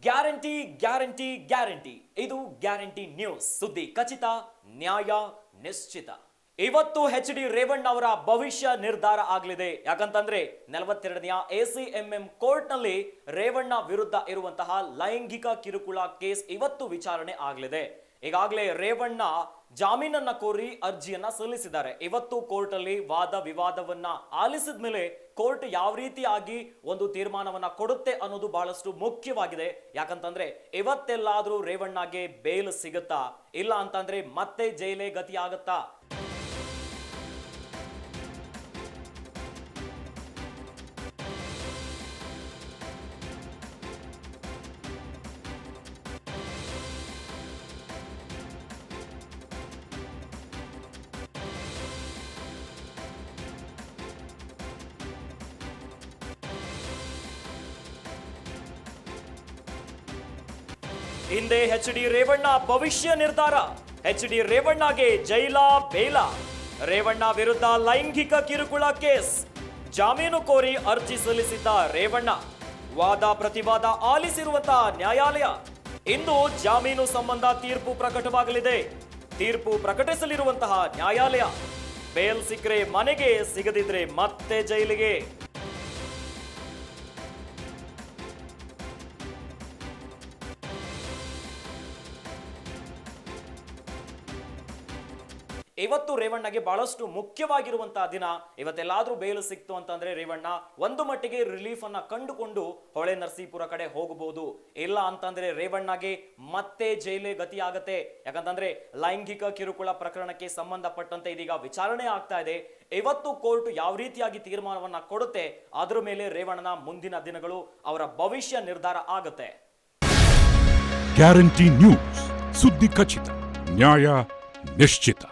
Guarantee guarantee guarantee ಇದು guarantee news. ಸುದ್ದಿ ಖಚಿತ, ನ್ಯಾಯ ನಿಶ್ಚಿತ. ಇವತ್ತು ಎಚ್.ಡಿ. ರೇವಣ್ಣ ಅವರ ಭವಿಷ್ಯ ನಿರ್ಧಾರ ಆಗಲಿದೆ. ಯಾಕಂತಂದ್ರೆ 42ನೇ ACMM ಕೋರ್ಟ್ ನಲ್ಲಿ ರೇವಣ್ಣ ವಿರುದ್ಧ ಇರುವಂತಹ ಲೈಂಗಿಕ ಕಿರುಕುಳ ಕೇಸ್ ಇವತ್ತು ವಿಚಾರಣೆ ಆಗಲಿದೆ. ಈಗಾಗಲೇ ರೇವಣ್ಣ ಜಾಮೀನನ್ನ ಕೋರಿ ಅರ್ಜಿಯನ್ನ ಸಲ್ಲಿಸಿದ್ದಾರೆ. ಇವತ್ತು ಕೋರ್ಟ್ ಅಲ್ಲಿ ವಾದ ವಿವಾದವನ್ನ ಆಲಿಸಿದ ಮೇಲೆ ಕೋರ್ಟ್ ಯಾವ ರೀತಿಯಾಗಿ ಒಂದು ತೀರ್ಮಾನವನ್ನ ಕೊಡುತ್ತೆ ಅನ್ನೋದು ಬಹಳಷ್ಟು ಮುಖ್ಯವಾಗಿದೆ. ಯಾಕಂತಂದ್ರೆ ಇವತ್ತೆಲ್ಲಾದ್ರೂ ರೇವಣ್ಣಗೆ ಬೇಲ್ ಸಿಗುತ್ತಾ, ಇಲ್ಲ ಅಂತಂದ್ರೆ ಮತ್ತೆ ಜೈಲೇ ಗತಿ ಆಗತ್ತಾ? ಹಿಂದೆ ಎಚ್.ಡಿ. ರೇವಣ್ಣ ಭವಿಷ್ಯ ನಿರ್ಧಾರ. ಎಚ್.ಡಿ. ರೇವಣ್ಣಗೆ ಜೈಲ ಬೇಲ. ರೇವಣ್ಣ ವಿರುದ್ಧ ಲೈಂಗಿಕ ಕಿರುಕುಳ ಕೇಸ್. ಜಾಮೀನು ಕೋರಿ ಅರ್ಜಿ ಸಲ್ಲಿಸಿದ್ದ ರೇವಣ್ಣ ವಾದ ಪ್ರತಿವಾದ ಆಲಿಸಿರುವಂತಹ ನ್ಯಾಯಾಲಯ ಇಂದು ಜಾಮೀನು ಸಂಬಂಧ ತೀರ್ಪು ಪ್ರಕಟವಾಗಲಿದೆ. ತೀರ್ಪು ಪ್ರಕಟಿಸಲಿರುವಂತಹ ನ್ಯಾಯಾಲಯ ಬೇಲ್ ಸಿಕ್ಕರೆ ಮನೆಗೆ, ಸಿಗದಿದ್ರೆ ಮತ್ತೆ ಜೈಲಿಗೆ. ಇವತ್ತು ರೇವಣ್ಣಗೆ ಬಹಳಷ್ಟು ಮುಖ್ಯವಾಗಿರುವಂತಹ ದಿನ. ಇವತ್ತೆಲ್ಲಾದ್ರೂ ಬೇಲು ಸಿಕ್ತು ಅಂತಂದ್ರೆ ರೇವಣ್ಣ ಒಂದು ಮಟ್ಟಿಗೆ ರಿಲೀಫ್ ಅನ್ನ ಕಂಡುಕೊಂಡು ಹೊಳೆ ನರಸೀಪುರ ಕಡೆ ಹೋಗಬಹುದು. ಇಲ್ಲ ಅಂತಂದ್ರೆ ರೇವಣ್ಣಗೆ ಮತ್ತೆ ಜೈಲೇ ಗತಿ ಆಗತ್ತೆ. ಯಾಕಂತಂದ್ರೆ ಲೈಂಗಿಕ ಕಿರುಕುಳ ಪ್ರಕರಣಕ್ಕೆ ಸಂಬಂಧಪಟ್ಟಂತೆ ಇದೀಗ ವಿಚಾರಣೆ ಆಗ್ತಾ ಇದೆ. ಇವತ್ತು ಕೋರ್ಟ್ ಯಾವ ರೀತಿಯಾಗಿ ತೀರ್ಮಾನವನ್ನ ಕೊಡುತ್ತೆ ಅದ್ರ ಮೇಲೆ ರೇವಣ್ಣನ ಮುಂದಿನ ದಿನಗಳು, ಅವರ ಭವಿಷ್ಯ ನಿರ್ಧಾರ ಆಗುತ್ತೆ. ಗ್ಯಾರಂಟಿ ನ್ಯೂಸ್, ಸುದ್ದಿ ಖಚಿತ, ನ್ಯಾಯ ನಿಶ್ಚಿತ.